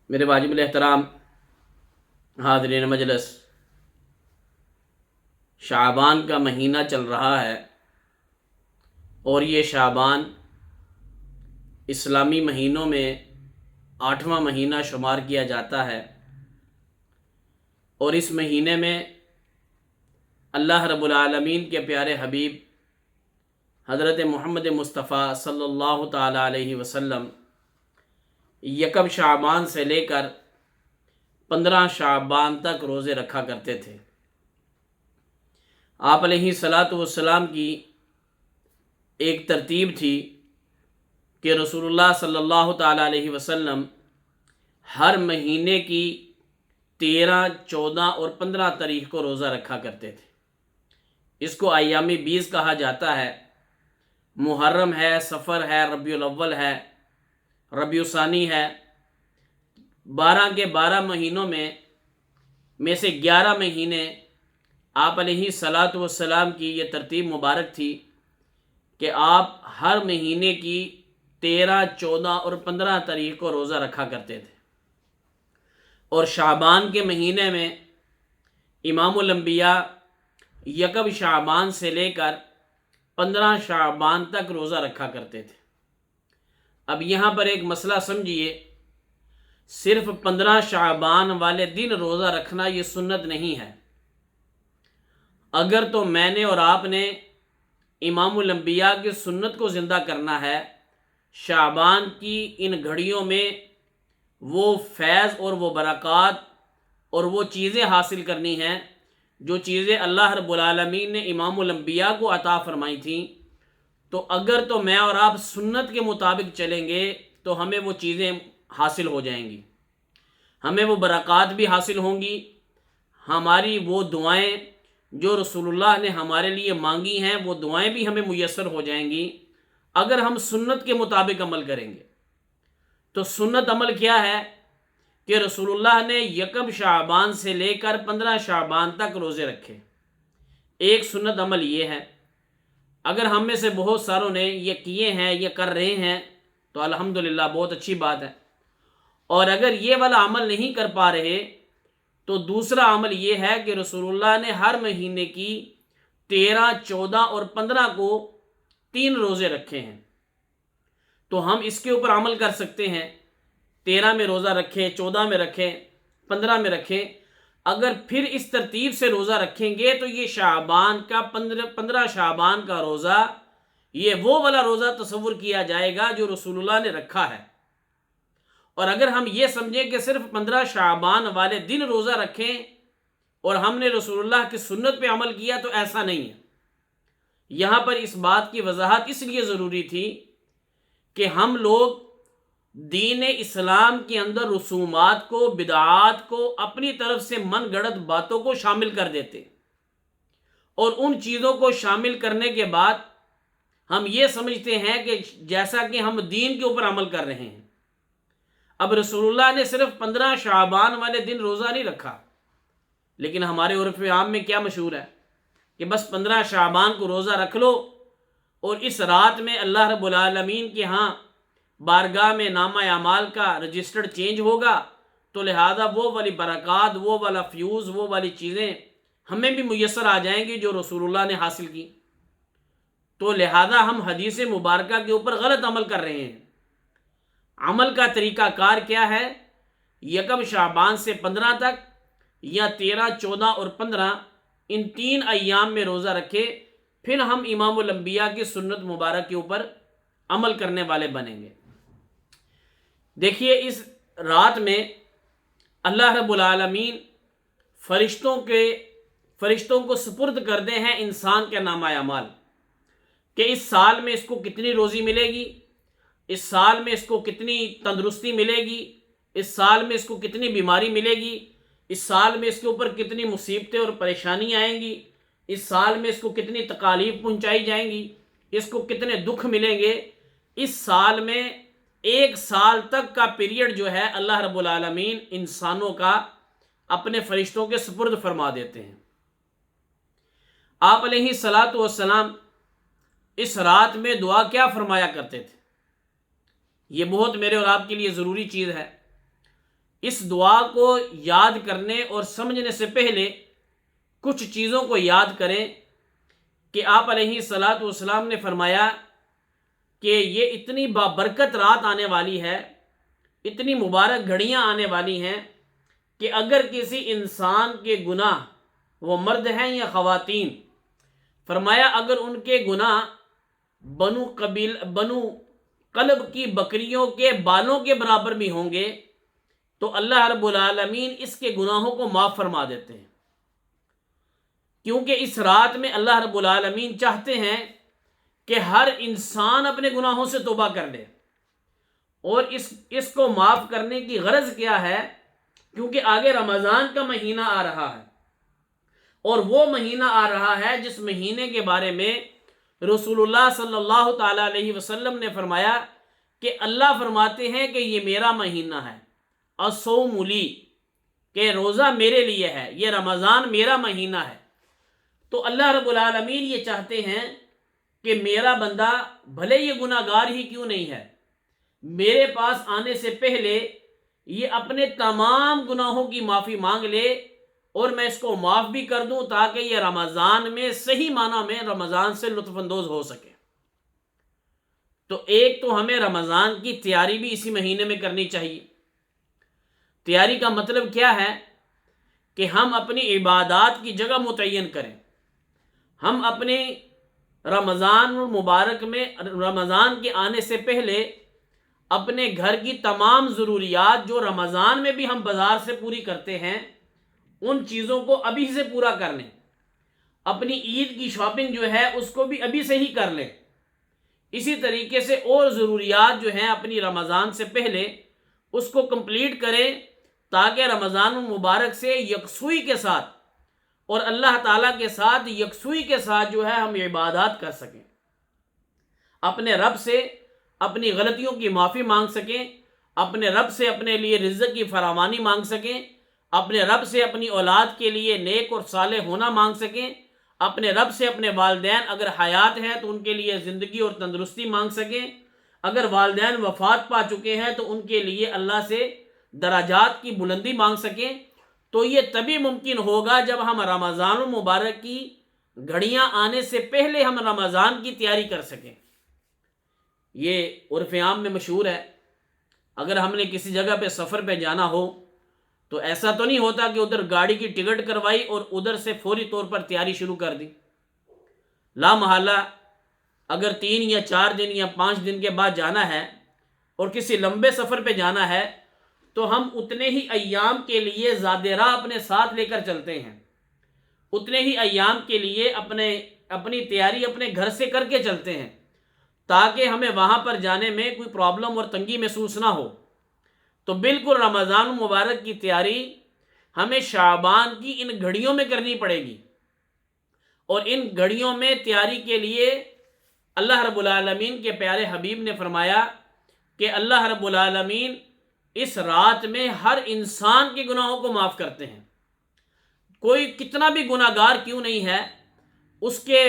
میرے واجب الاحترام حاضرین مجلس، شعبان کا مہینہ چل رہا ہے اور یہ شعبان اسلامی مہینوں میں 8واں مہینہ شمار کیا جاتا ہے، اور اس مہینے میں اللہ رب العالمین کے پیارے حبیب حضرت محمد مصطفیٰ صلی اللہ تعالی علیہ وسلم یکم شعبان سے لے کر 15 شعبان تک روزے رکھا کرتے تھے۔ آپ علیہ الصلاۃ والسلام کی ایک ترتیب تھی کہ رسول اللہ صلی اللہ تعالی علیہ وسلم ہر مہینے کی 13، 14 اور 15 تاریخ کو روزہ رکھا کرتے تھے۔ اس کو ایام بیس کہا جاتا ہے۔ محرم ہے، صفر ہے، ربیع الاول ہے، ربیع الثانی ہے۔ 12 کے 12 مہینوں میں سے 11 مہینے آپ علیہ الصلاۃ والسلام کی یہ ترتیب مبارک تھی کہ آپ ہر مہینے کی 13، 14 اور 15 تاریخ کو روزہ رکھا کرتے تھے۔ اور شعبان کے مہینے میں امام الانبیاء یکم شعبان سے لے کر 15 شعبان تک روزہ رکھا کرتے تھے۔ اب یہاں پر ایک مسئلہ سمجھیے، صرف 15 شعبان والے دن روزہ رکھنا یہ سنت نہیں ہے۔ اگر تو میں نے اور آپ نے امام الانبیاء کی سنت کو زندہ کرنا ہے، شعبان کی ان گھڑیوں میں وہ فیض اور وہ برکات اور وہ چیزیں حاصل کرنی ہیں جو چیزیں اللہ رب العالمین نے امام الانبیاء کو عطا فرمائی تھیں، تو اگر تو میں اور آپ سنت کے مطابق چلیں گے تو ہمیں وہ چیزیں حاصل ہو جائیں گی، ہمیں وہ برکات بھی حاصل ہوں گی، ہماری وہ دعائیں جو رسول اللہ نے ہمارے لیے مانگی ہیں وہ دعائیں بھی ہمیں میسر ہو جائیں گی اگر ہم سنت کے مطابق عمل کریں گے۔ تو سنت عمل کیا ہے کہ رسول اللہ نے یکم شعبان سے لے کر 15 شعبان تک روزے رکھے۔ ایک سنت عمل یہ ہے، اگر ہم میں سے بہت ساروں نے یہ کیے ہیں، یہ کر رہے ہیں تو الحمدللہ بہت اچھی بات ہے، اور اگر یہ والا عمل نہیں کر پا رہے تو دوسرا عمل یہ ہے کہ رسول اللہ نے ہر مہینے کی 13، 14 اور 15 کو 3 روزے رکھے ہیں، تو ہم اس کے اوپر عمل کر سکتے ہیں۔ 13 میں روزہ رکھیں، 14 میں رکھیں، 15 میں رکھیں۔ اگر پھر اس ترتیب سے روزہ رکھیں گے تو یہ شعبان کا 15 شعبان کا روزہ، یہ وہ والا روزہ تصور کیا جائے گا جو رسول اللہ نے رکھا ہے۔ اور اگر ہم یہ سمجھیں کہ صرف 15 شعبان والے دن روزہ رکھیں اور ہم نے رسول اللہ کی سنت پہ عمل کیا تو ایسا نہیں ہے۔ یہاں پر اس بات کی وضاحت اس لیے ضروری تھی کہ ہم لوگ دین اسلام کے اندر رسومات کو، بدعات کو، اپنی طرف سے من گڑت باتوں کو شامل کر دیتے، اور ان چیزوں کو شامل کرنے کے بعد ہم یہ سمجھتے ہیں کہ جیسا کہ ہم دین کے اوپر عمل کر رہے ہیں۔ اب رسول اللہ نے صرف 15 شعبان والے دن روزہ نہیں رکھا، لیکن ہمارے عرف عام میں کیا مشہور ہے کہ بس 15 شعبان کو روزہ رکھ لو اور اس رات میں اللہ رب العالمین کے ہاں بارگاہ میں نامہ اعمال کا رجسٹر چینج ہوگا، تو لہذا وہ والی برکات، وہ والا فیوز، وہ والی چیزیں ہمیں بھی میسر آ جائیں گی جو رسول اللہ نے حاصل کی۔ تو لہذا ہم حدیث مبارکہ کے اوپر غلط عمل کر رہے ہیں۔ عمل کا طریقہ کار کیا ہے؟ یکم شعبان سے 15 تک یا 13، 14 اور 15 ان 3 ایام میں روزہ رکھے، پھر ہم امام الانبیاء کی سنت مبارک کے اوپر عمل کرنے والے بنیں گے۔ دیکھیے، اس رات میں اللہ رب العالمین فرشتوں کو سپرد کرتے ہیں انسان کے نامہ اعمال کہ اس سال میں اس کو کتنی روزی ملے گی، اس سال میں اس کو کتنی تندرستی ملے گی، اس سال میں اس کو کتنی بیماری ملے گی، اس سال میں اس کے اوپر کتنی مصیبتیں اور پریشانیاں آئیں گی، اس سال میں اس کو کتنی تکالیف پہنچائی جائیں گی، اس کو کتنے دکھ ملیں گے۔ اس سال میں 1 سال تک کا پیریڈ جو ہے اللہ رب العالمین انسانوں کا اپنے فرشتوں کے سپرد فرما دیتے ہیں۔ آپ علیہ الصلاۃ والسلام اس رات میں دعا کیا فرمایا کرتے تھے؟ یہ بہت میرے اور آپ کے لیے ضروری چیز ہے۔ اس دعا کو یاد کرنے اور سمجھنے سے پہلے کچھ چیزوں کو یاد کریں کہ آپ علیہ الصلاۃ والسلام نے فرمایا کہ یہ اتنی بابرکت رات آنے والی ہے، اتنی مبارک گھڑیاں آنے والی ہیں کہ اگر کسی انسان کے گناہ، وہ مرد ہیں یا خواتین، فرمایا اگر ان کے گناہ بنو قلب کی بکریوں کے بالوں کے برابر بھی ہوں گے تو اللہ رب العالمین اس کے گناہوں کو معاف فرما دیتے ہیں، کیونکہ اس رات میں اللہ رب العالمین چاہتے ہیں کہ ہر انسان اپنے گناہوں سے توبہ کر لے۔ اور اس کو معاف کرنے کی غرض کیا ہے؟ کیونکہ آگے رمضان کا مہینہ آ رہا ہے، اور وہ مہینہ آ رہا ہے جس مہینے کے بارے میں رسول اللہ صلی اللہ تعالی علیہ وسلم نے فرمایا کہ اللہ فرماتے ہیں کہ یہ میرا مہینہ ہے، الصوم لی، کہ روزہ میرے لیے ہے، یہ رمضان میرا مہینہ ہے۔ تو اللہ رب العالمین یہ چاہتے ہیں کہ میرا بندہ بھلے یہ گناہ گار ہی کیوں نہیں ہے، میرے پاس آنے سے پہلے یہ اپنے تمام گناہوں کی معافی مانگ لے اور میں اس کو معاف بھی کر دوں تاکہ یہ رمضان میں صحیح معنی میں رمضان سے لطف اندوز ہو سکے۔ تو ایک تو ہمیں رمضان کی تیاری بھی اسی مہینے میں کرنی چاہیے۔ تیاری کا مطلب کیا ہے؟ کہ ہم اپنی عبادات کی جگہ متعین کریں۔ ہم اپنے رمضان المبارک میں، رمضان کے آنے سے پہلے اپنے گھر کی تمام ضروریات جو رمضان میں بھی ہم بازار سے پوری کرتے ہیں ان چیزوں کو ابھی سے پورا کر لیں۔ اپنی عید کی شاپنگ جو ہے اس کو بھی ابھی سے ہی کر لیں۔ اسی طریقے سے اور ضروریات جو ہیں اپنی رمضان سے پہلے اس کو کمپلیٹ کریں تاکہ رمضان المبارک سے یکسوئی کے ساتھ اور اللہ تعالیٰ کے ساتھ یکسوئی کے ساتھ جو ہے ہم عبادات کر سکیں، اپنے رب سے اپنی غلطیوں کی معافی مانگ سکیں، اپنے رب سے اپنے لیے رزق کی فراوانی مانگ سکیں، اپنے رب سے اپنی اولاد کے لیے نیک اور صالح ہونا مانگ سکیں، اپنے رب سے اپنے والدین اگر حیات ہیں تو ان کے لیے زندگی اور تندرستی مانگ سکیں، اگر والدین وفات پا چکے ہیں تو ان کے لیے اللہ سے درجات کی بلندی مانگ سکیں۔ تو یہ تبھی ممکن ہوگا جب ہم رمضان المبارک کی گھڑیاں آنے سے پہلے ہم رمضان کی تیاری کر سکیں۔ یہ عرف عام میں مشہور ہے، اگر ہم نے کسی جگہ پہ سفر پہ جانا ہو تو ایسا تو نہیں ہوتا کہ ادھر گاڑی کی ٹکٹ کروائی اور ادھر سے فوری طور پر تیاری شروع کر دی۔ لا محالہ اگر 3 یا 4 دن یا 5 دن کے بعد جانا ہے اور کسی لمبے سفر پہ جانا ہے تو ہم اتنے ہی ایام کے لیے زاد راہ اپنے ساتھ لے کر چلتے ہیں، اتنے ہی ایام کے لیے اپنی تیاری اپنے گھر سے کر کے چلتے ہیں تاکہ ہمیں وہاں پر جانے میں کوئی پرابلم اور تنگی محسوس نہ ہو۔ تو بالکل رمضان المبارک کی تیاری ہمیں شعبان کی ان گھڑیوں میں کرنی پڑے گی، اور ان گھڑیوں میں تیاری کے لیے اللہ رب العالمین کے پیارے حبیب نے فرمایا کہ اللہ رب العالمین اس رات میں ہر انسان کے گناہوں کو معاف کرتے ہیں۔ کوئی کتنا بھی گناہ گار کیوں نہیں ہے، اس کے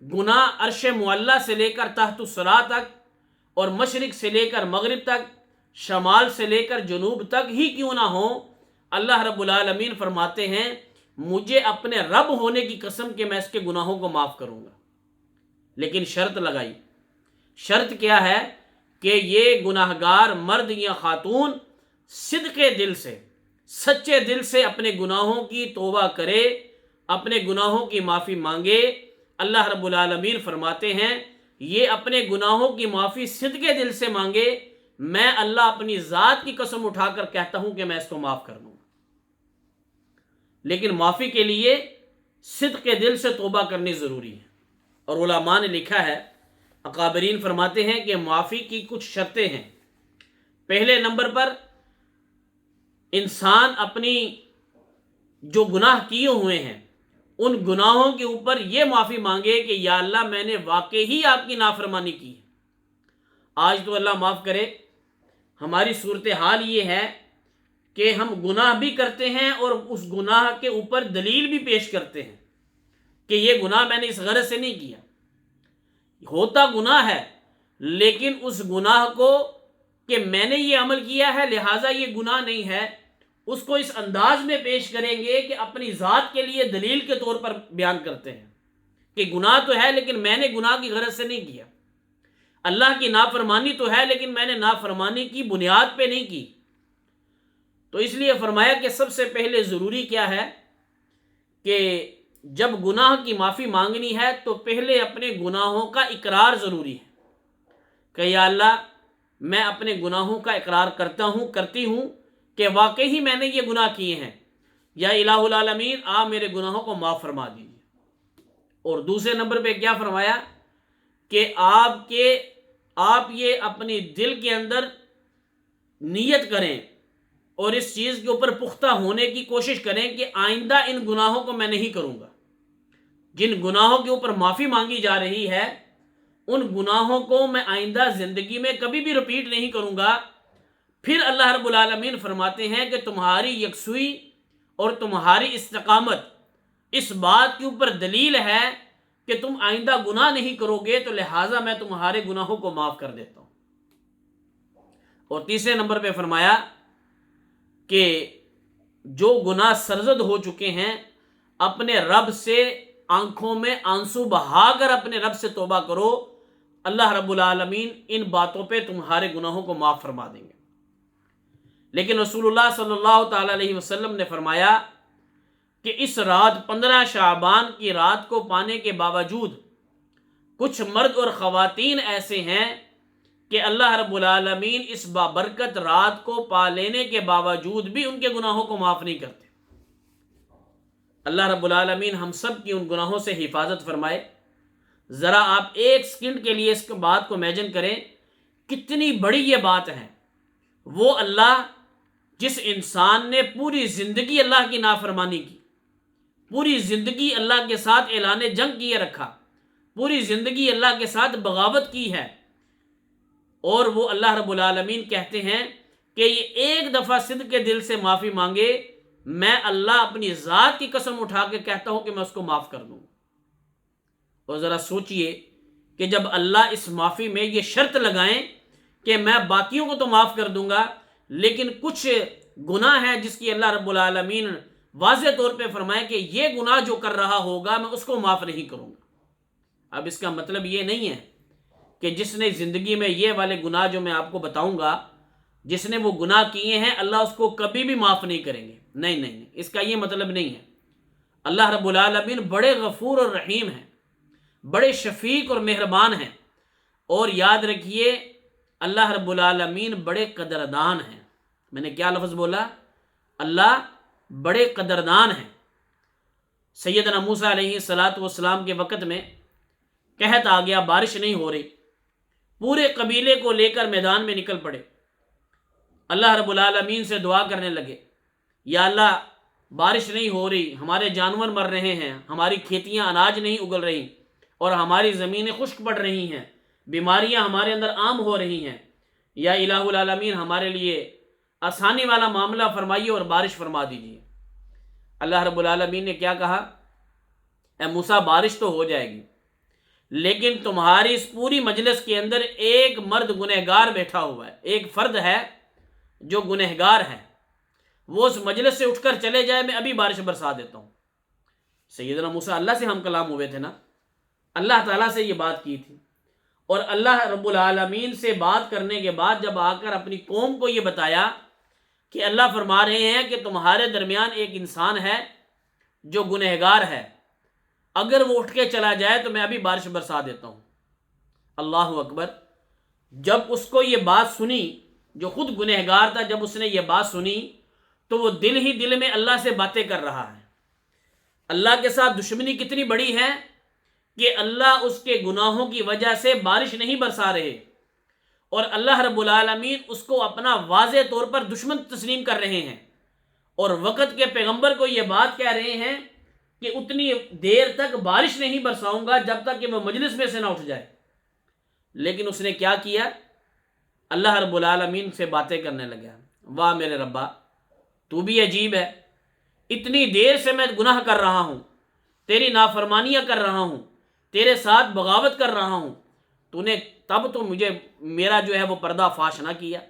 گناہ عرش معلیٰ سے لے کر تحت الثری تک اور مشرق سے لے کر مغرب تک، شمال سے لے کر جنوب تک ہی کیوں نہ ہوں، اللہ رب العالمین فرماتے ہیں مجھے اپنے رب ہونے کی قسم کہ میں اس کے گناہوں کو معاف کروں گا۔ لیکن شرط لگائی۔ شرط کیا ہے؟ کہ یہ گناہ گار مرد یا خاتون صدق دل سے، سچے دل سے اپنے گناہوں کی توبہ کرے، اپنے گناہوں کی معافی مانگے۔ اللہ رب العالمین فرماتے ہیں یہ اپنے گناہوں کی معافی صدق دل سے مانگے، میں اللہ اپنی ذات کی قسم اٹھا کر کہتا ہوں کہ میں اس کو معاف کر دوں گا۔ لیکن معافی کے لیے صدق دل سے توبہ کرنی ضروری ہے، اور علماء نے لکھا ہے، اکابرین فرماتے ہیں کہ معافی کی کچھ شرطیں ہیں۔ پہلے نمبر پر انسان اپنی جو گناہ کیے ہوئے ہیں ان گناہوں کے اوپر یہ معافی مانگے کہ یا اللہ میں نے واقعی آپ کی نافرمانی کی ہے۔ آج تو اللہ معاف کرے ہماری صورتحال یہ ہے کہ ہم گناہ بھی کرتے ہیں اور اس گناہ کے اوپر دلیل بھی پیش کرتے ہیں کہ یہ گناہ میں نے اس غرض سے نہیں کیا۔ ہوتا گناہ ہے لیکن اس گناہ کو کہ میں نے یہ عمل کیا ہے لہٰذا یہ گناہ نہیں ہے، اس کو اس انداز میں پیش کریں گے کہ اپنی ذات کے لیے دلیل کے طور پر بیان کرتے ہیں کہ گناہ تو ہے لیکن میں نے گناہ کی غرض سے نہیں کیا، اللہ کی نافرمانی تو ہے لیکن میں نے نافرمانی کی بنیاد پہ نہیں کی۔ تو اس لیے فرمایا کہ سب سے پہلے ضروری کیا ہے کہ جب گناہ کی معافی مانگنی ہے تو پہلے اپنے گناہوں کا اقرار ضروری ہے کہ یا اللہ میں اپنے گناہوں کا اقرار کرتی ہوں کہ واقعی میں نے یہ گناہ کیے ہیں، یا الہ العالمین آپ میرے گناہوں کو معاف فرما دیجیے۔ اور دوسرے نمبر پہ کیا فرمایا کہ آپ یہ اپنی دل کے اندر نیت کریں اور اس چیز کے اوپر پختہ ہونے کی کوشش کریں کہ آئندہ ان گناہوں کو میں نہیں کروں گا۔ جن گناہوں کے اوپر معافی مانگی جا رہی ہے ان گناہوں کو میں آئندہ زندگی میں کبھی بھی رپیٹ نہیں کروں گا۔ پھر اللہ رب العالمین فرماتے ہیں کہ تمہاری یکسوئی اور تمہاری استقامت اس بات کے اوپر دلیل ہے کہ تم آئندہ گناہ نہیں کرو گے، تو لہٰذا میں تمہارے گناہوں کو معاف کر دیتا ہوں۔ اور تیسرے نمبر پہ فرمایا کہ جو گناہ سرزد ہو چکے ہیں اپنے رب سے آنکھوں میں آنسو بہا کر اپنے رب سے توبہ کرو، اللہ رب العالمین ان باتوں پہ تمہارے گناہوں کو معاف فرما دیں گے۔ لیکن رسول اللہ صلی اللہ تعالی علیہ وسلم نے فرمایا کہ اس رات 15 شعبان کی رات کو پانے کے باوجود کچھ مرد اور خواتین ایسے ہیں کہ اللہ رب العالمین اس بابرکت رات کو پا لینے کے باوجود بھی ان کے گناہوں کو معاف نہیں کرتے۔ اللہ رب العالمین ہم سب کی ان گناہوں سے حفاظت فرمائے۔ ذرا آپ ایک سیکنڈ کے لیے اس بات کو امیجن کریں، کتنی بڑی یہ بات ہے۔ وہ اللہ جس انسان نے پوری زندگی اللہ کی نافرمانی کی، پوری زندگی اللہ کے ساتھ اعلان جنگ کیے رکھا، پوری زندگی اللہ کے ساتھ بغاوت کی ہے، اور وہ اللہ رب العالمین کہتے ہیں کہ یہ ایک دفعہ صدق کے دل سے معافی مانگے، میں اللہ اپنی ذات کی قسم اٹھا کے کہتا ہوں کہ میں اس کو معاف کر دوں۔ اور ذرا سوچئے کہ جب اللہ اس معافی میں یہ شرط لگائیں کہ میں باقیوں کو تو معاف کر دوں گا لیکن کچھ گناہ ہے جس کی اللہ رب العالمین واضح طور پہ فرمائے کہ یہ گناہ جو کر رہا ہوگا میں اس کو معاف نہیں کروں گا۔ اب اس کا مطلب یہ نہیں ہے کہ جس نے زندگی میں یہ والے گناہ جو میں آپ کو بتاؤں گا، جس نے وہ گناہ کیے ہیں اللہ اس کو کبھی بھی معاف نہیں کریں گے، نہیں، اس کا یہ مطلب نہیں ہے۔ اللہ رب العالمین بڑے غفور اور رحیم ہیں، بڑے شفیق اور مہربان ہیں، اور یاد رکھیے اللہ رب العالمین بڑے قدردان ہیں۔ میں نے کیا لفظ بولا؟ اللہ بڑے قدردان ہیں۔ سیدنا موسیٰ علیہ السلام کے وقت میں قحط آ گیا، بارش نہیں ہو رہی، پورے قبیلے کو لے کر میدان میں نکل پڑے، اللہ رب العالمین سے دعا کرنے لگے، یا اللہ بارش نہیں ہو رہی، ہمارے جانور مر رہے ہیں، ہماری کھیتیاں اناج نہیں اگل رہی اور ہماری زمینیں خشک پڑ رہی ہیں، بیماریاں ہمارے اندر عام ہو رہی ہیں، یا الہ العالمین ہمارے لیے آسانی والا معاملہ فرمائیے اور بارش فرما دیجیے۔ اللہ رب العالمین نے کیا کہا؟ اے موسیٰ بارش تو ہو جائے گی لیکن تمہاری اس پوری مجلس کے اندر ایک مرد گنہگار بیٹھا ہوا ہے، ایک فرد ہے جو گنہگار ہے، وہ اس مجلس سے اٹھ کر چلے جائے، میں ابھی بارش برسا دیتا ہوں۔ سیدنا موسیٰ اللہ سے ہم کلام ہوئے تھے نا، اللہ تعالیٰ سے یہ بات کی تھی، اور اللہ رب العالمین سے بات کرنے کے بعد جب آ کر اپنی قوم کو یہ بتایا کہ اللہ فرما رہے ہیں کہ تمہارے درمیان ایک انسان ہے جو گنہگار ہے، اگر وہ اٹھ کے چلا جائے تو میں ابھی بارش برسا دیتا ہوں۔ اللہ اکبر۔ جب اس کو یہ بات سنی، جو خود گنہگار تھا، جب اس نے یہ بات سنی تو وہ دل ہی دل میں اللہ سے باتیں کر رہا ہے۔ اللہ کے ساتھ دشمنی کتنی بڑی ہے کہ اللہ اس کے گناہوں کی وجہ سے بارش نہیں برسا رہے، اور اللہ رب العالمین اس کو اپنا واضح طور پر دشمن تسلیم کر رہے ہیں، اور وقت کے پیغمبر کو یہ بات کہہ رہے ہیں کہ اتنی دیر تک بارش نہیں برساؤں گا جب تک کہ وہ مجلس میں سے نہ اٹھ جائے۔ لیکن اس نے کیا کیا؟ اللہ رب العالمین سے باتیں کرنے لگا، واہ میرے ربا تو بھی عجیب ہے، اتنی دیر سے میں گناہ کر رہا ہوں، تیری نافرمانیاں کر رہا ہوں، تیرے ساتھ بغاوت کر رہا ہوں، تو نے تب تو مجھے میرا جو ہے وہ پردہ فاش نہ کیا۔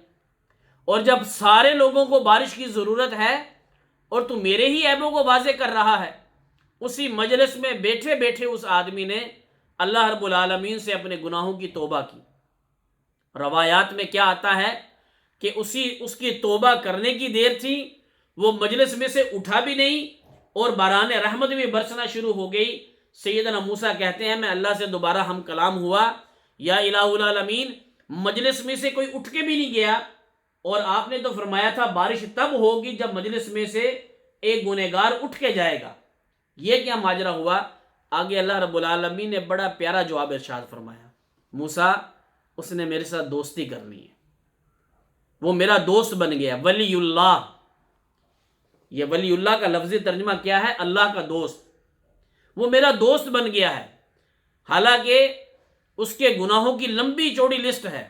اور جب سارے لوگوں کو بارش کی ضرورت ہے اور تو میرے ہی عیبوں کو واضح کر رہا ہے۔ اسی مجلس میں بیٹھے بیٹھے اس آدمی نے اللہ رب العالمین سے اپنے گناہوں کی توبہ کی۔ روایات میں کیا آتا ہے کہ اس کی توبہ کرنے کی دیر تھی، وہ مجلس میں سے اٹھا بھی نہیں اور باران رحمت بھی برسنا شروع ہو گئی۔ سیدنا موسیٰ کہتے ہیں میں اللہ سے دوبارہ ہم کلام ہوا، یا الہ العالمین مجلس میں سے کوئی اٹھ کے بھی نہیں گیا، اور آپ نے تو فرمایا تھا بارش تب ہوگی جب مجلس میں سے ایک گنہگار اٹھ کے جائے گا، یہ کیا ماجرا ہوا؟ آگے اللہ رب العالمین نے بڑا پیارا جواب ارشاد فرمایا، موسیٰ اس نے میرے ساتھ دوستی کرنی ہے، وہ میرا دوست بن گیا، ولی اللہ۔ یہ ولی اللہ کا لفظی ترجمہ کیا ہے؟ اللہ کا دوست۔ وہ میرا دوست بن گیا ہے، حالانکہ اس کے گناہوں کی لمبی چوڑی لسٹ ہے،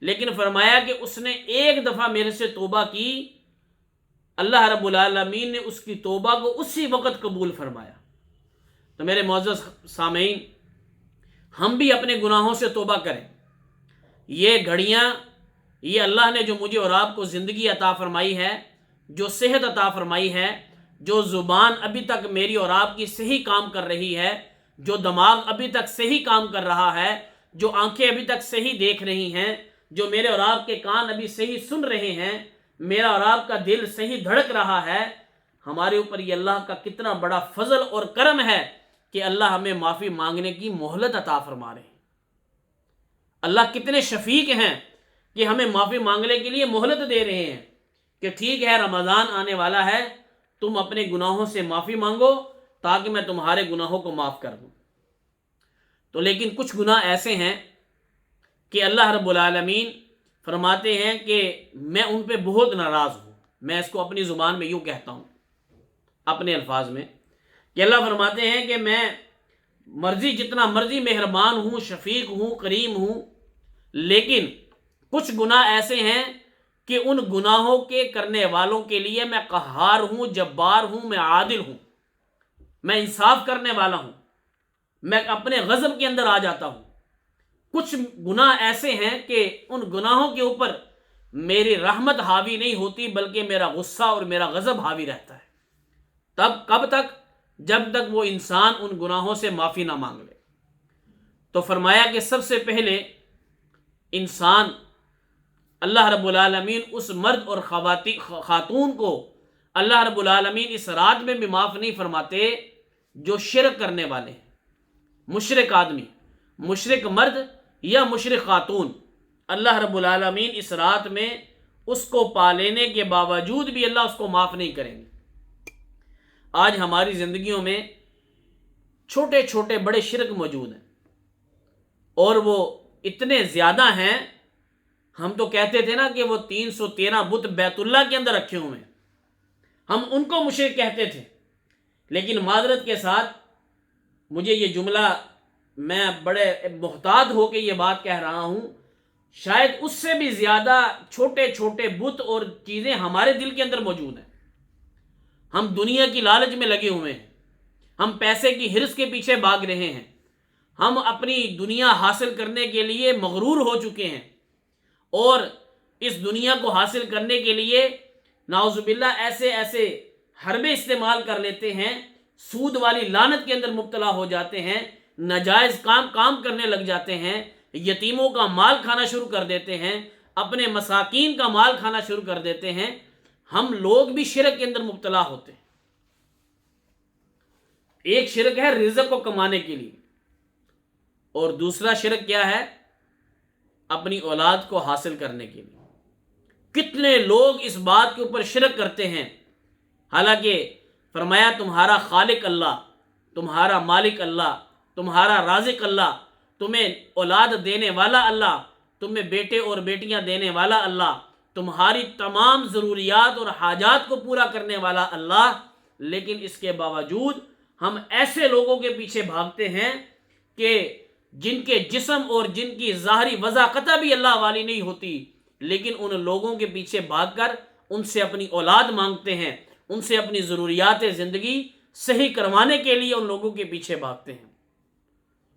لیکن فرمایا کہ اس نے ایک دفعہ میرے سے توبہ کی، اللہ رب العالمین نے اس کی توبہ کو اسی وقت قبول فرمایا۔ تو میرے معزز سامعین، ہم بھی اپنے گناہوں سے توبہ کریں۔ یہ گھڑیاں، یہ اللہ نے جو مجھے اور آپ کو زندگی عطا فرمائی ہے، جو صحت عطا فرمائی ہے، جو زبان ابھی تک میری اور آپ کی صحیح کام کر رہی ہے، جو دماغ ابھی تک صحیح کام کر رہا ہے، جو آنکھیں ابھی تک صحیح دیکھ رہی ہیں، جو میرے اور آپ کے کان ابھی صحیح سن رہے ہیں، میرا اور آپ کا دل صحیح دھڑک رہا ہے، ہمارے اوپر یہ اللہ کا کتنا بڑا فضل اور کرم ہے کہ اللہ ہمیں معافی مانگنے کی مہلت عطا فرما رہے ہیں۔ اللہ کتنے شفیق ہیں کہ ہمیں معافی مانگنے کے لیے مہلت دے رہے ہیں کہ ٹھیک ہے رمضان آنے والا ہے، تم اپنے گناہوں سے معافی مانگو تاکہ میں تمہارے گناہوں کو معاف کر دوں۔ تو لیکن کچھ گناہ ایسے ہیں کہ اللہ رب العالمین فرماتے ہیں کہ میں ان پہ بہت ناراض ہوں۔ میں اس کو اپنی زبان میں یوں کہتا ہوں، اپنے الفاظ میں، کہ اللہ فرماتے ہیں کہ میں جتنا مرضی مہربان ہوں، شفیق ہوں، کریم ہوں، لیکن کچھ گناہ ایسے ہیں کہ ان گناہوں کے کرنے والوں کے لیے میں قہار ہوں، جبار ہوں، میں عادل ہوں، میں انصاف کرنے والا ہوں، میں اپنے غضب کے اندر آ جاتا ہوں۔ کچھ گناہ ایسے ہیں کہ ان گناہوں کے اوپر میری رحمت حاوی نہیں ہوتی، بلکہ میرا غصہ اور میرا غضب حاوی رہتا ہے۔ تب کب تک؟ جب تک وہ انسان ان گناہوں سے معافی نہ مانگ لے۔ تو فرمایا کہ سب سے پہلے انسان، اللہ رب العالمین اس مرد اور خاتون کو اللہ رب العالمین اس رات میں بھی معاف نہیں فرماتے جو شرک کرنے والے ہیں۔ مشرک آدمی، مشرک مرد یا مشرک خاتون، اللہ رب العالمین اس رات میں اس کو پا لینے کے باوجود بھی اللہ اس کو معاف نہیں کریں گے۔ آج ہماری زندگیوں میں چھوٹے چھوٹے بڑے شرک موجود ہیں، اور وہ اتنے زیادہ ہیں، ہم تو کہتے تھے نا کہ وہ 313 بت بیت اللہ کے اندر رکھے ہوئے ہیں، ہم ان کو مشرک کہتے تھے۔ لیکن معذرت کے ساتھ مجھے یہ جملہ، میں بڑے محتاط ہو کے یہ بات کہہ رہا ہوں، شاید اس سے بھی زیادہ چھوٹے چھوٹے بت اور چیزیں ہمارے دل کے اندر موجود ہیں۔ ہم دنیا کی لالچ میں لگے ہوئے ہیں، ہم پیسے کی ہرس کے پیچھے بھاگ رہے ہیں، ہم اپنی دنیا حاصل کرنے کے لیے مغرور ہو چکے ہیں، اور اس دنیا کو حاصل کرنے کے لیے نعوذ باللہ ایسے ایسے حربے استعمال کر لیتے ہیں، سود والی لعنت کے اندر مبتلا ہو جاتے ہیں، ناجائز کام کرنے لگ جاتے ہیں، یتیموں کا مال کھانا شروع کر دیتے ہیں، اپنے مساکین کا مال کھانا شروع کر دیتے ہیں۔ ہم لوگ بھی شرک کے اندر مبتلا ہوتے ہیں۔ ایک شرک ہے رزق کو کمانے کے لیے، اور دوسرا شرک کیا ہے؟ اپنی اولاد کو حاصل کرنے کے لیے۔ کتنے لوگ اس بات کے اوپر شرک کرتے ہیں، حالانکہ فرمایا تمہارا خالق اللہ، تمہارا مالک اللہ، تمہارا رازق اللہ، تمہیں اولاد دینے والا اللہ، تمہیں بیٹے اور بیٹیاں دینے والا اللہ، تمہاری تمام ضروریات اور حاجات کو پورا کرنے والا اللہ۔ لیکن اس کے باوجود ہم ایسے لوگوں کے پیچھے بھاگتے ہیں کہ جن کے جسم اور جن کی ظاہری وضاحت بھی اللہ والی نہیں ہوتی، لیکن ان لوگوں کے پیچھے بھاگ کر ان سے اپنی اولاد مانگتے ہیں، ان سے اپنی ضروریات زندگی صحیح کروانے کے لیے ان لوگوں کے پیچھے بھاگتے ہیں،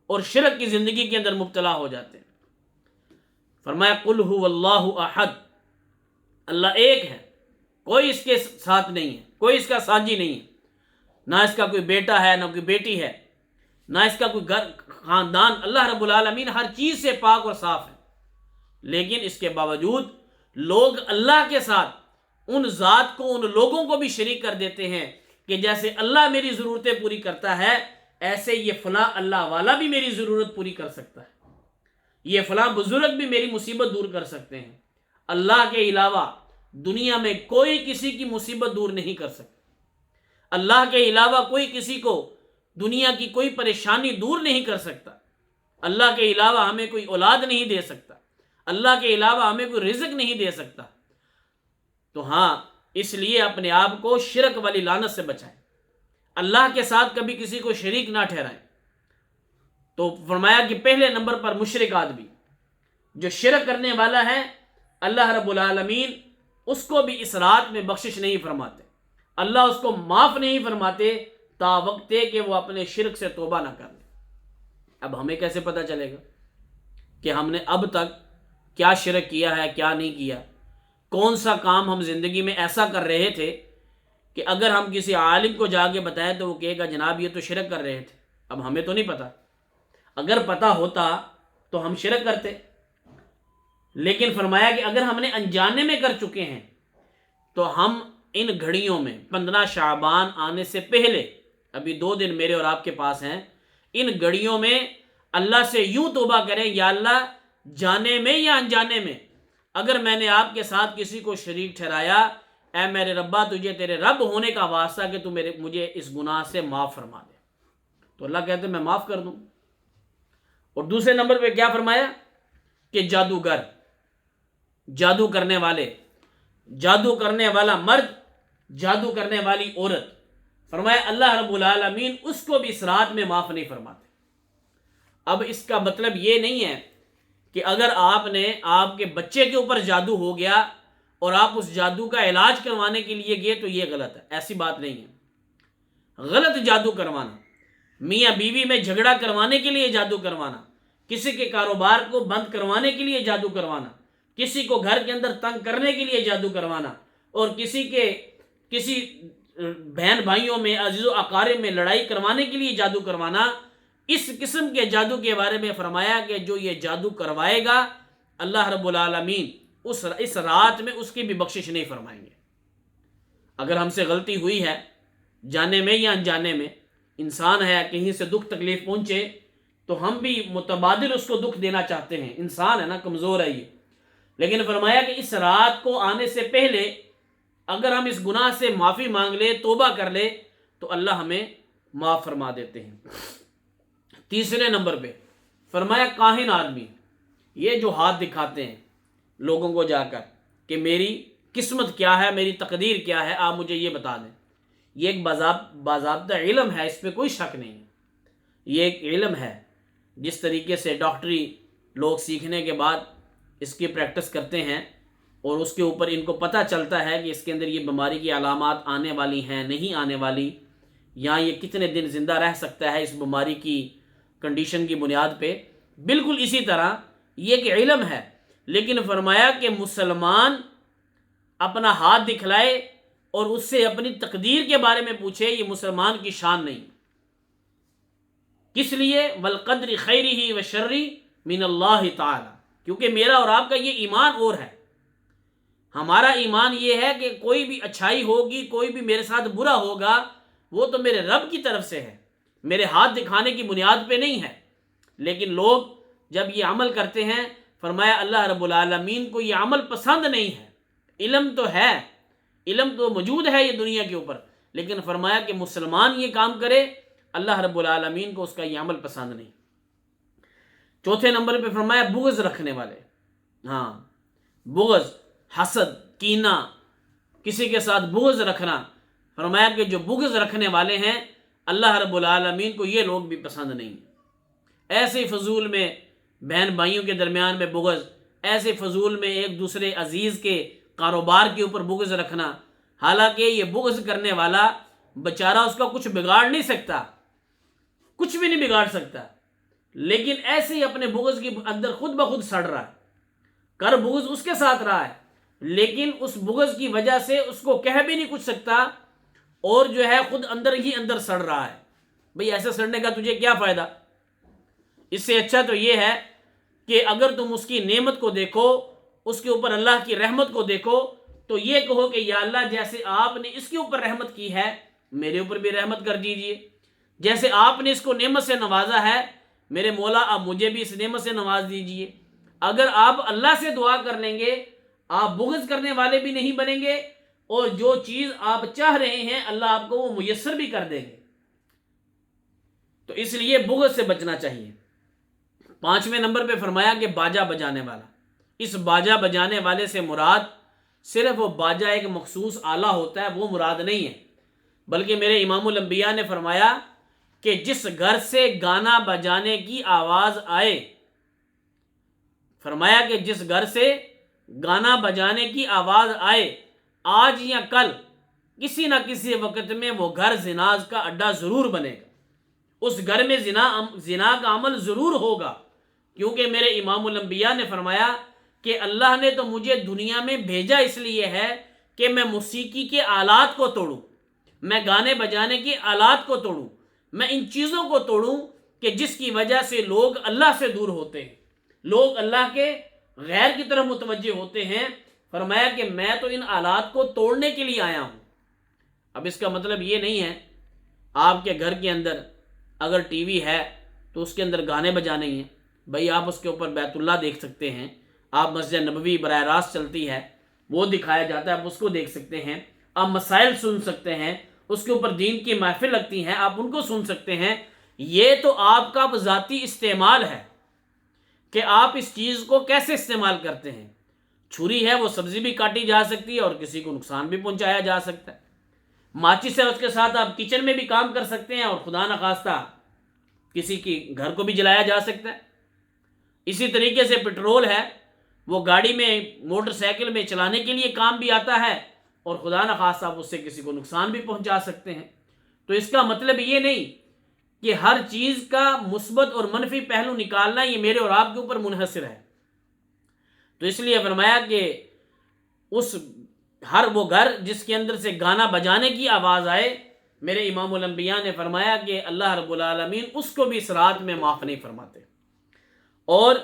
اور شرک کی زندگی کے اندر مبتلا ہو جاتے ہیں۔ فرمایا قل هو اللہ احد، اللہ ایک ہے، کوئی اس کے ساتھ نہیں ہے، کوئی اس کا ساجی نہیں ہے، نہ اس کا کوئی بیٹا ہے، نہ کوئی بیٹی ہے، نہ اس کا کوئی گھر خاندان۔ اللہ رب العالمین ہر چیز سے پاک اور صاف ہے، لیکن اس کے باوجود لوگ اللہ کے ساتھ ان ذات کو، ان لوگوں کو بھی شریک کر دیتے ہیں کہ جیسے اللہ میری ضرورتیں پوری کرتا ہے، ایسے یہ فلاں اللہ والا بھی میری ضرورت پوری کر سکتا ہے، یہ فلاں بزرگ بھی میری مصیبت دور کر سکتے ہیں۔ اللہ کے علاوہ دنیا میں کوئی کسی کی مصیبت دور نہیں کر سکتا، اللہ کے علاوہ کوئی کسی کو دنیا کی کوئی پریشانی دور نہیں کر سکتا، اللہ کے علاوہ ہمیں کوئی اولاد نہیں دے سکتا، اللہ کے علاوہ ہمیں کوئی رزق نہیں دے سکتا۔ تو ہاں، اس لیے اپنے آپ کو شرک والی لعنت سے بچائیں، اللہ کے ساتھ کبھی کسی کو شریک نہ ٹھہرائیں۔ تو فرمایا کہ پہلے نمبر پر مشرک آدمی جو شرک کرنے والا ہے، اللہ رب العالمین اس کو بھی اس رات میں بخشش نہیں فرماتے، اللہ اس کو معاف نہیں فرماتے تا وقت کہ وہ اپنے شرک سے توبہ نہ کر لے۔ اب ہمیں کیسے پتہ چلے گا کہ ہم نے اب تک کیا شرک کیا ہے، کیا نہیں کیا؟ کون سا کام ہم زندگی میں ایسا کر رہے تھے کہ اگر ہم کسی عالم کو جا کے بتائیں تو وہ کہے گا جناب یہ تو شرک کر رہے تھے؟ اب ہمیں تو نہیں پتہ، اگر پتہ ہوتا تو ہم شرک کرتے۔ لیکن فرمایا کہ اگر ہم نے انجانے میں کر چکے ہیں تو ہم ان گھڑیوں میں 15 شعبان آنے سے پہلے، ابھی 2 دن میرے اور آپ کے پاس ہیں، ان گھڑیوں میں اللہ سے یوں توبہ کریں، یا اللہ جانے میں یا انجانے میں اگر میں نے آپ کے ساتھ کسی کو شریک ٹھہرایا، اے میرے ربا تجھے تیرے رب ہونے کا واسطہ کہ تو مجھے اس گناہ سے معاف فرما دے، تو اللہ کہتے ہیں میں معاف کر دوں۔ اور دوسرے نمبر پہ کیا فرمایا کہ جادوگر، جادو کرنے والے، جادو کرنے والا مرد، جادو کرنے والی عورت، فرمایا اللہ رب العالمین اس کو بھی اس رات میں معاف نہیں فرماتے۔ اب اس کا مطلب یہ نہیں ہے کہ اگر آپ نے آپ کے بچے کے اوپر جادو ہو گیا اور آپ اس جادو کا علاج کروانے کے لیے گئے تو یہ غلط ہے، ایسی بات نہیں ہے۔ غلط جادو کروانا، میاں بیوی میں جھگڑا کروانے کے لیے جادو کروانا، کسی کے کاروبار کو بند کروانے کے لیے جادو کروانا، کسی کو گھر کے اندر تنگ کرنے کے لیے جادو کروانا، اور کسی بہن بھائیوں میں، عزیز و اقارب میں لڑائی کروانے کے لیے جادو کروانا، اس قسم کے جادو کے بارے میں فرمایا کہ جو یہ جادو کروائے گا اللہ رب العالمین اس رات میں اس کی بھی بخشش نہیں فرمائیں گے۔ اگر ہم سے غلطی ہوئی ہے جانے میں یا انجانے میں، انسان ہے، کہیں سے دکھ تکلیف پہنچے تو ہم بھی متبادل اس کو دکھ دینا چاہتے ہیں، انسان ہے نا، کمزور ہے یہ، لیکن فرمایا کہ اس رات کو آنے سے پہلے اگر ہم اس گناہ سے معافی مانگ لے، توبہ کر لے، تو اللہ ہمیں معاف فرما دیتے ہیں۔ تیسرے نمبر پہ فرمایا کاہن آدمی، یہ جو ہاتھ دکھاتے ہیں لوگوں کو جا کر کہ میری قسمت کیا ہے، میری تقدیر کیا ہے، آپ مجھے یہ بتا دیں، یہ ایک باضابطہ علم ہے، اس پہ کوئی شک نہیں ہے، یہ ایک علم ہے۔ جس طریقے سے ڈاکٹری لوگ سیکھنے کے بعد اس کی پریکٹس کرتے ہیں اور اس کے اوپر ان کو پتہ چلتا ہے کہ اس کے اندر یہ بیماری کی علامات آنے والی ہیں، نہیں آنے والی، یا یہ کتنے دن زندہ رہ سکتا ہے اس بیماری کی کنڈیشن کی بنیاد پہ، بالکل اسی طرح یہ ایک علم ہے۔ لیکن فرمایا کہ مسلمان اپنا ہاتھ دکھلائے اور اس سے اپنی تقدیر کے بارے میں پوچھے، یہ مسلمان کی شان نہیں۔ کس لیے؟ والقدر خیرہ وشرہ من اللہ تعالی، کیونکہ میرا اور آپ کا یہ ایمان اور ہے، ہمارا ایمان یہ ہے کہ کوئی بھی اچھائی ہوگی، کوئی بھی میرے ساتھ برا ہوگا، وہ تو میرے رب کی طرف سے ہے، میرے ہاتھ دکھانے کی بنیاد پہ نہیں ہے۔ لیکن لوگ جب یہ عمل کرتے ہیں، فرمایا اللہ رب العالمین کو یہ عمل پسند نہیں ہے۔ علم تو ہے، علم تو موجود ہے یہ دنیا کے اوپر، لیکن فرمایا کہ مسلمان یہ کام کرے، اللہ رب العالمین کو اس کا یہ عمل پسند نہیں۔ چوتھے نمبر پہ فرمایا بغض رکھنے والے، ہاں، بغض، حسد، کینہ، کسی کے ساتھ بغض رکھنا، فرمایا کہ جو بغض رکھنے والے ہیں اللہ رب العالمین کو یہ لوگ بھی پسند نہیں۔ ایسے فضول میں بہن بھائیوں کے درمیان میں بغض، ایسے فضول میں ایک دوسرے عزیز کے کاروبار کے اوپر بغض رکھنا، حالانکہ یہ بغض کرنے والا بیچارہ اس کا کچھ بگاڑ نہیں سکتا، کچھ بھی نہیں بگاڑ سکتا، لیکن ایسے ہی اپنے بغض کے اندر خود بخود سڑ رہا ہے، کر بغض اس کے ساتھ رہا ہے، لیکن اس بغض کی وجہ سے اس کو کہہ بھی نہیں کچھ سکتا اور جو ہے خود اندر ہی اندر سڑ رہا ہے. بھئی ایسے سڑنے کا تجھے کیا فائدہ؟ اس سے اچھا تو یہ ہے کہ اگر تم اس کی نعمت کو دیکھو، اس کے اوپر اللہ کی رحمت کو دیکھو، تو یہ کہو کہ یا اللہ جیسے آپ نے اس کے اوپر رحمت کی ہے میرے اوپر بھی رحمت کر دیجئے، جیسے آپ نے اس کو نعمت سے نوازا ہے میرے مولا آپ مجھے بھی اس نعمت سے نواز دیجئے. اگر آپ اللہ سے دعا کر لیں گے آپ بغض کرنے والے بھی نہیں بنیں گے، اور جو چیز آپ چاہ رہے ہیں اللہ آپ کو وہ میسر بھی کر دیں گے. تو اس لیے بغض سے بچنا چاہیے. 5ویں نمبر پہ فرمایا کہ باجا بجانے والا. اس باجا بجانے والے سے مراد صرف وہ باجا ایک مخصوص آلہ ہوتا ہے وہ مراد نہیں ہے، بلکہ میرے امام الانبیاء نے فرمایا کہ جس گھر سے گانا بجانے کی آواز آئے، فرمایا کہ جس گھر سے گانا بجانے کی آواز آئے آج یا کل کسی نہ کسی وقت میں وہ گھر زناز کا اڈا ضرور بنے گا. اس گھر میں زنا کا عمل ضرور ہوگا، کیونکہ میرے امام الانبیاء نے فرمایا کہ اللہ نے تو مجھے دنیا میں بھیجا اس لیے ہے کہ میں موسیقی کے آلات کو توڑوں، میں گانے بجانے کے آلات کو توڑوں، میں ان چیزوں کو توڑوں کہ جس کی وجہ سے لوگ اللہ سے دور ہوتے ہیں، لوگ اللہ کے غیر کی طرف متوجہ ہوتے ہیں. فرمایا کہ میں تو ان آلات کو توڑنے کے لیے آیا ہوں. اب اس کا مطلب یہ نہیں ہے آپ کے گھر کے اندر اگر ٹی وی ہے تو اس کے اندر گانے بجانے ہیں. بھائی آپ اس کے اوپر بیت اللہ دیکھ سکتے ہیں، آپ مسجد نبوی براہ راست چلتی ہے وہ دکھایا جاتا ہے آپ اس کو دیکھ سکتے ہیں، آپ مسائل سن سکتے ہیں، اس کے اوپر دین کی محفل لگتی ہیں آپ ان کو سن سکتے ہیں. یہ تو آپ کا ذاتی استعمال ہے کہ آپ اس چیز کو کیسے استعمال کرتے ہیں. چھری ہے وہ سبزی بھی کاٹی جا سکتی ہے اور کسی کو نقصان بھی پہنچایا جا سکتا ہے. ماچس ہے اس کے ساتھ آپ کچن میں بھی کام کر سکتے ہیں اور خدا نخواستہ کسی کی گھر کو بھی جلایا جا سکتا ہے. اسی طریقے سے پٹرول ہے وہ گاڑی میں موٹر سائیکل میں چلانے کے لیے کام بھی آتا ہے اور خدا نخواستہ آپ اس سے کسی کو نقصان بھی پہنچا سکتے ہیں. تو اس کا مطلب یہ نہیں کہ ہر چیز کا مثبت اور منفی پہلو نکالنا یہ میرے اور آپ کے اوپر منحصر ہے. تو اس لیے فرمایا کہ اس ہر وہ گھر جس کے اندر سے گانا بجانے کی آواز آئے، میرے امام الانبیاء نے فرمایا کہ اللہ رب العالمین اس کو بھی اس رات میں معاف نہیں فرماتے. اور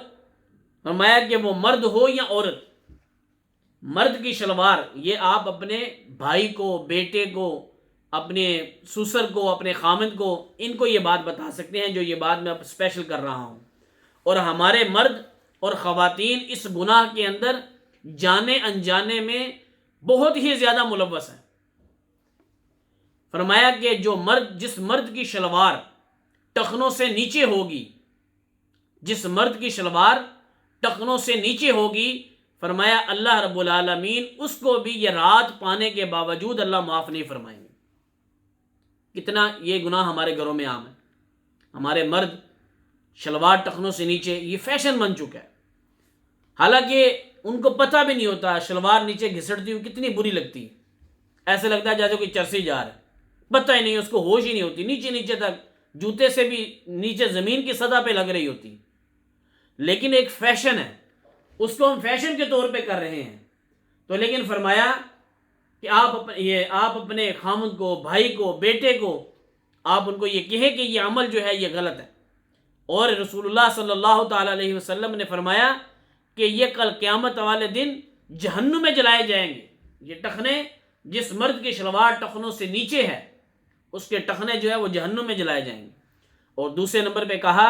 فرمایا کہ وہ مرد ہو یا عورت، مرد کی شلوار یہ آپ اپنے بھائی کو، بیٹے کو، اپنے سسر کو، اپنے خامند کو، ان کو یہ بات بتا سکتے ہیں جو یہ بات میں اب اسپیشل کر رہا ہوں. اور ہمارے مرد اور خواتین اس گناہ کے اندر جانے انجانے میں بہت ہی زیادہ ملوث ہیں. فرمایا کہ جس مرد کی شلوار ٹخنوں سے نیچے ہوگی، جس مرد کی شلوار ٹخنوں سے نیچے ہوگی، فرمایا اللہ رب العالمین اس کو بھی یہ رات پانے کے باوجود اللہ معاف نہیں فرمائیں گے. کتنا یہ گناہ ہمارے گھروں میں عام ہے. ہمارے مرد شلوار ٹخنوں سے نیچے یہ فیشن بن چکا ہے، حالانکہ ان کو پتہ بھی نہیں ہوتا شلوار نیچے گھسٹتی ہوئی کتنی بری لگتی ہے. ایسے لگتا ہے جیسے کوئی چرسی جا رہا ہے، پتہ ہی نہیں، اس کو ہوش ہی نہیں ہوتی، نیچے نیچے تک جوتے سے بھی نیچے زمین کی سطح پہ لگ رہی ہوتی. لیکن ایک فیشن ہے، اس کو ہم فیشن کے طور پہ کر رہے ہیں. تو لیکن فرمایا کہ آپ اپنے خامد کو، بھائی کو، بیٹے کو آپ ان کو یہ کہیں کہ یہ عمل جو ہے یہ غلط ہے. اور رسول اللہ صلی اللہ تعالی علیہ وسلم نے فرمایا کہ یہ کل قیامت والے دن جہنم میں جلائے جائیں گے. یہ ٹخنے جس مرد کی شلوار ٹخنوں سے نیچے ہے اس کے ٹخنے جو ہے وہ جہنم میں جلائے جائیں گے. اور دوسرے نمبر پہ کہا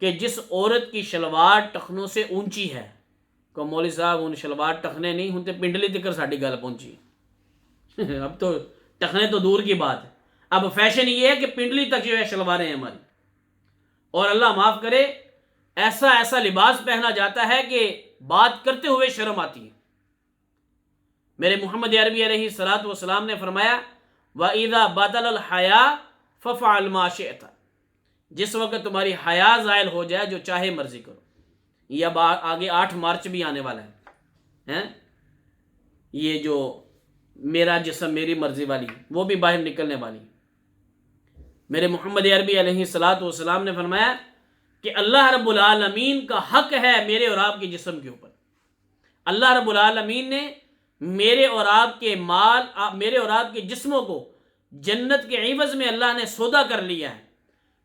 کہ جس عورت کی شلوار ٹخنوں سے اونچی ہے، کہ مولوی صاحب ان شلوار ٹخنے نہیں ہوں تے پنڈلی تک ساڑی گل پہنچی. اب تو ٹخنے تو دور کی بات ہے، اب فیشن یہ ہے کہ پنڈلی تک جو ہے شلواریں ہیں ہماری. اور اللہ معاف کرے ایسا لباس پہنا جاتا ہے کہ بات کرتے ہوئے شرم آتی ہے. میرے محمد عربی علیہ الصلوۃ والسلام نے فرمایا وَإِذَا بَطَلَ الْحَيَاءُ فَفْعَلْ مَا شِئْتَ. جس وقت تمہاری حیا زائل ہو جائے جو چاہے مرضی کرو. یہ اب آگے 8 مارچ بھی آنے والا ہے، یہ جو میرا جسم میری مرضی والی وہ بھی باہر نکلنے والی. میرے محمد عربی علیہ الصلوۃ والسلام نے فرمایا کہ اللہ رب العالمین کا حق ہے میرے اور آپ کے جسم کے اوپر. اللہ رب العالمین نے میرے اور آپ کے مال، میرے اور آپ کے جسموں کو جنت کے عوض میں اللہ نے سودا کر لیا ہے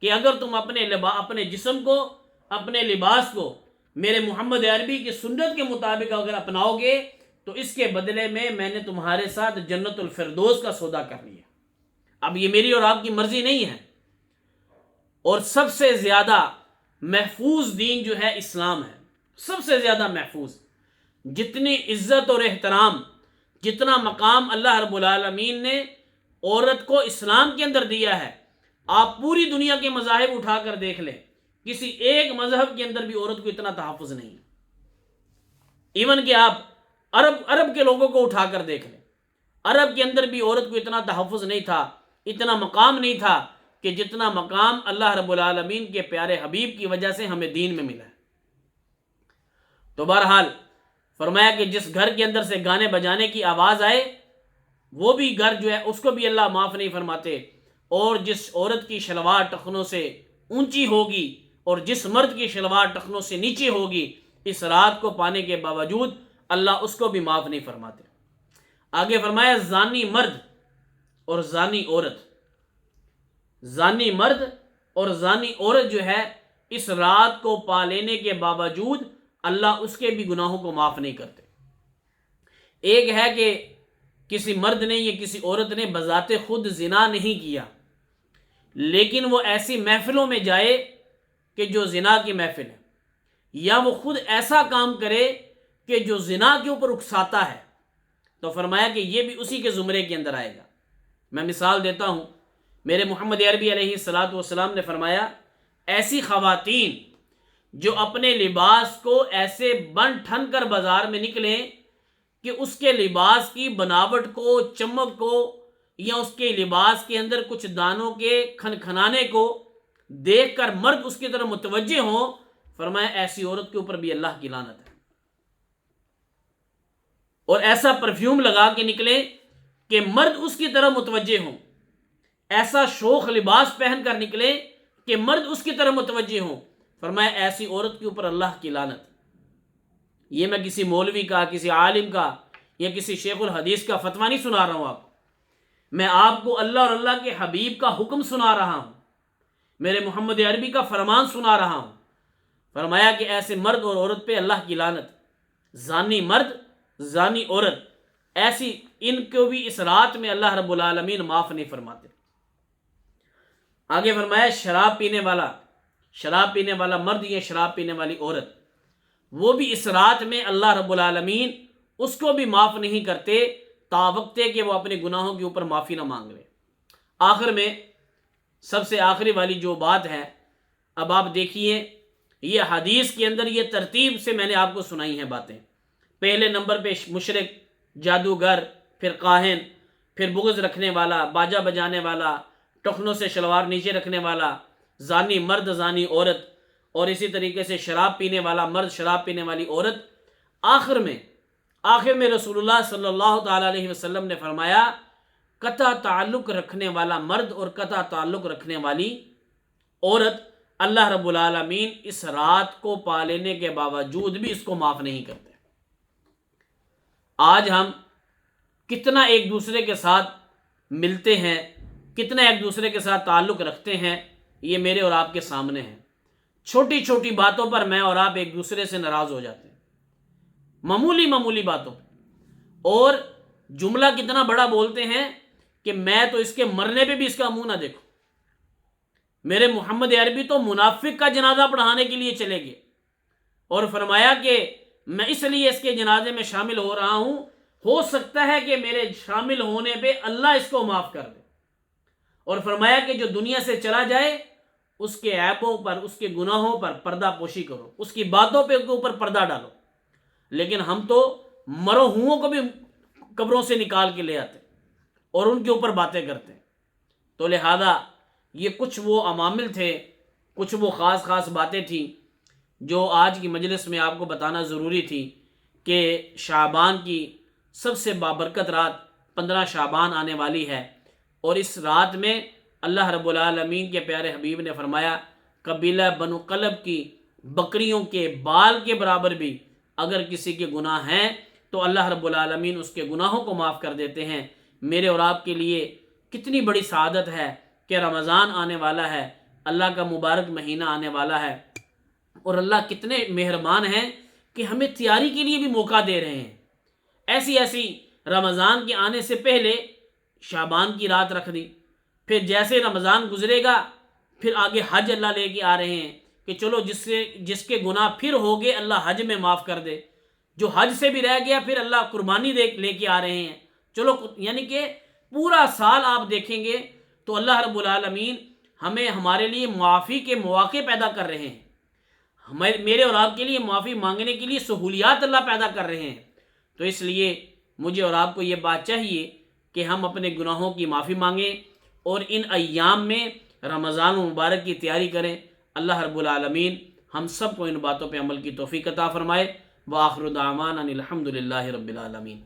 کہ اگر تم اپنے جسم کو، اپنے لباس کو میرے محمد عربی کی سنت کے مطابق اگر اپناؤ گے تو اس کے بدلے میں نے تمہارے ساتھ جنت الفردوس کا سودا کر لیا۔ اب یہ میری اور آپ کی مرضی نہیں ہے، اور سب سے زیادہ محفوظ دین جو ہے اسلام ہے، سب سے زیادہ محفوظ۔ جتنی عزت اور احترام، جتنا مقام اللہ رب العالمین نے عورت کو اسلام کے اندر دیا ہے، آپ پوری دنیا کے مذاہب اٹھا کر دیکھ لیں، کسی ایک مذہب کے اندر بھی عورت کو اتنا تحفظ نہیں ہے۔ ایون کہ آپ عرب کے لوگوں کو اٹھا کر دیکھ لیں، عرب کے اندر بھی عورت کو اتنا تحفظ نہیں تھا، اتنا مقام نہیں تھا کہ جتنا مقام اللہ رب العالمین کے پیارے حبیب کی وجہ سے ہمیں دین میں ملا ہے۔ تو بہرحال فرمایا کہ جس گھر کے اندر سے گانے بجانے کی آواز آئے وہ بھی گھر جو ہے اس کو بھی اللہ معاف نہیں فرماتے، اور جس عورت کی شلوار ٹخنوں سے اونچی ہوگی اور جس مرد کی شلوار ٹخنوں سے نیچے ہوگی، اس رات کو پانے کے باوجود اللہ اس کو بھی معاف نہیں فرماتے۔ آگے فرمایا زانی مرد اور زانی عورت، زانی مرد اور زانی عورت جو ہے اس رات کو پا لینے کے باوجود اللہ اس کے بھی گناہوں کو معاف نہیں کرتے۔ ایک ہے کہ کسی مرد نے یا کسی عورت نے بذات خود زنا نہیں کیا، لیکن وہ ایسی محفلوں میں جائے کہ جو زنا کی محفل ہے، یا وہ خود ایسا کام کرے کہ جو زنا کے اوپر اکساتا ہے، تو فرمایا کہ یہ بھی اسی کے زمرے کے اندر آئے گا۔ میں مثال دیتا ہوں، میرے محمد عربی علیہ الصلاۃ والسلام نے فرمایا ایسی خواتین جو اپنے لباس کو ایسے بن ٹھن کر بازار میں نکلیں کہ اس کے لباس کی بناوٹ کو، چمک کو، یا اس کے لباس کے اندر کچھ دانوں کے کھنکھنانے کو دیکھ کر مرد اس کی طرف متوجہ ہوں، فرمایا ایسی عورت کے اوپر بھی اللہ کی لعنت ہے۔ اور ایسا پرفیوم لگا کے نکلے کہ مرد اس کی طرف متوجہ ہوں، ایسا شوخ لباس پہن کر نکلے کہ مرد اس کی طرف متوجہ ہوں، فرمایا ایسی عورت کے اوپر اللہ کی لعنت۔ یہ میں کسی مولوی کا، کسی عالم کا یا کسی شیخ الحدیث کا فتویٰ نہیں سنا رہا ہوں آپ کو، میں آپ کو اللہ اور اللہ کے حبیب کا حکم سنا رہا ہوں، میرے محمد عربی کا فرمان سنا رہا ہوں۔ فرمایا کہ ایسے مرد اور عورت پہ اللہ کی لعنت، زانی مرد، زانی عورت، ایسی ان کو بھی اس رات میں اللہ رب العالمین معاف نہیں فرماتے۔ آگے فرمایا شراب پینے والا مرد یا شراب پینے والی عورت، وہ بھی اس رات میں اللہ رب العالمین اس کو بھی معاف نہیں کرتے تاوقتے کہ وہ اپنے گناہوں کے اوپر معافی نہ مانگ لے۔ آخر میں سب سے آخری والی جو بات ہے، اب آپ دیکھیے یہ حدیث کے اندر یہ ترتیب سے میں نے آپ کو سنائی ہیں باتیں۔ پہلے نمبر پہ مشرک، جادوگر، پھر کاہن، پھر بغض رکھنے والا، باجا بجانے والا، ٹخنوں سے شلوار نیچے رکھنے والا، زانی مرد، زانی عورت، اور اسی طریقے سے شراب پینے والا مرد، شراب پینے والی عورت۔ آخر میں رسول اللہ صلی اللہ تعالیٰ علیہ وسلم نے فرمایا قطع تعلق رکھنے والا مرد اور قطع تعلق رکھنے والی عورت اللہ رب العالمین اس رات کو پا لینے کے باوجود بھی اس کو معاف نہیں کرتے۔ آج ہم کتنا ایک دوسرے کے ساتھ ملتے ہیں، کتنا ایک دوسرے کے ساتھ تعلق رکھتے ہیں، یہ میرے اور آپ کے سامنے ہے۔ چھوٹی چھوٹی باتوں پر میں اور آپ ایک دوسرے سے ناراض ہو جاتے ہیں، معمولی باتوں پہ، اور جملہ کتنا بڑا بولتے ہیں کہ میں تو اس کے مرنے پہ بھی اس کا منہ نہ دیکھوں۔ میرے محمد عربی تو منافق کا جنازہ پڑھانے کے لیے چلے گئے اور فرمایا کہ میں اس لیے اس کے جنازے میں شامل ہو رہا ہوں، ہو سکتا ہے کہ میرے شامل ہونے پہ اللہ اس کو معاف کر دے، اور فرمایا کہ جو دنیا سے چلا جائے اس کے عیبوں پر، اس کے گناہوں پر پردہ پوشی کرو، اس کی باتوں پہ کے اوپر پردہ ڈالو۔ لیکن ہم تو مرو ہوں کو بھی قبروں سے نکال کے لے آتے اور ان کے اوپر باتیں کرتے ہیں۔ تو لہذا یہ کچھ وہ عوامل تھے، کچھ وہ خاص باتیں تھیں جو آج کی مجلس میں آپ کو بتانا ضروری تھی کہ شعبان کی سب سے بابرکت رات 15 شعبان آنے والی ہے، اور اس رات میں اللہ رب العالمین کے پیارے حبیب نے فرمایا قبیلہ بنو قلب کی بکریوں کے بال کے برابر بھی اگر کسی کے گناہ ہیں تو اللہ رب العالمین اس کے گناہوں کو معاف کر دیتے ہیں۔ میرے اور آپ کے لیے کتنی بڑی سعادت ہے کہ رمضان آنے والا ہے، اللہ کا مبارک مہینہ آنے والا ہے، اور اللہ کتنے مہربان ہیں کہ ہمیں تیاری کے لیے بھی موقع دے رہے ہیں۔ ایسی رمضان کے آنے سے پہلے شعبان کی رات رکھ دی، پھر جیسے رمضان گزرے گا پھر آگے حج اللہ لے کے آ رہے ہیں کہ چلو جس کے گناہ پھر ہو گئے اللہ حج میں معاف کر دے، جو حج سے بھی رہ گیا پھر اللہ قربانی لے کے آ رہے ہیں۔ چلو یعنی کہ پورا سال آپ دیکھیں گے تو اللہ رب العالمین ہمیں ہمارے لیے معافی کے مواقع پیدا کر رہے ہیں، میرے اور آپ کے لیے معافی مانگنے کے لیے سہولیات اللہ پیدا کر رہے ہیں۔ تو اس لیے مجھے اور آپ کو یہ بات چاہیے کہ ہم اپنے گناہوں کی معافی مانگیں اور ان ایام میں رمضان المبارک کی تیاری کریں۔ اللہ رب العالمین ہم سب کو ان باتوں پہ عمل کی توفیق عطا فرمائے۔ وآخر دعوانا ان الحمد للہ رب العالمین۔